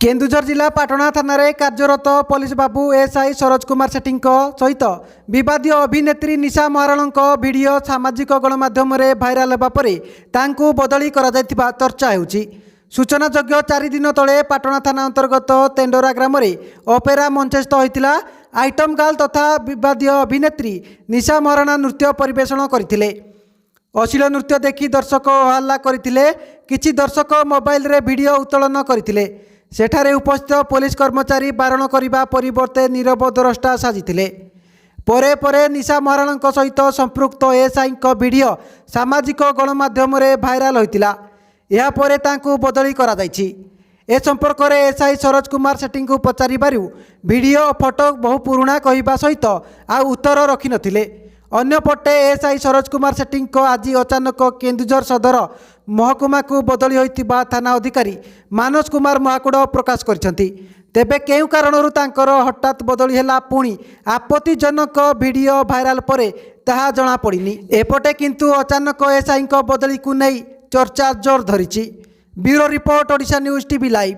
केन्दुझर जिला पाटणा थाना कार्यरत पुलिस बाबू एसआई सरोज कुमार सेठी सहित विवादीय अभिनेत्री निशा महाराणा भिडियो सामाजिक गणमाध्यम भाइराल होगा पर बदली चर्चा होउछि। सूचनायोग्य 4 दिन तले पाटणा थाना अंतर्गत तेंडोरा ग्राम अपेरा मंचस्थ होता आइटम गार्ल तथा विवादीय अभिनेत्री निशा महाराणा नृत्य परिवेषण करथिले। अश्लील नृत्य देखि दर्शक हल्ला करथिले। किछि दर्शक मोबाइल रे वीडियो उत्तोलन करथिले। सेठारे उपस्थित पुलिस कर्मचारी बारण करने परिवर्ते नीरव द्रष्टा साजिथिले। परे परे निशा महाराणा सहित संपृक्त एसआई वीडियो सामाजिक गणमाध्यम भाइराल होता। यह परे तांकु बदली करा जायछि। ए संपर्क में एसआई सरोज कुमार सेठी पचारिबारु वीडियो फोटो बहु पुराणा कहवा सहित आ उत्तर रखि नथिले। अन्यपटे एसआई सरोज कुमार सेठी आज अचानक केन्दुझर सदर महकुमा को बदली होइतिबा थाना अधिकारी मानस कुमार महाकुड़ प्रकाश करछंती। तेबे केउ कारणरू तांकर हठात बदली हैला पुणी आपत्तिजनक वीडियो भाइराल परे ताहा जणा पड़िनी। एपटे किंतु अचानक एसआई बदली को नहीं चर्चा जोर धरिछि। Bureau report Odisha news TV live.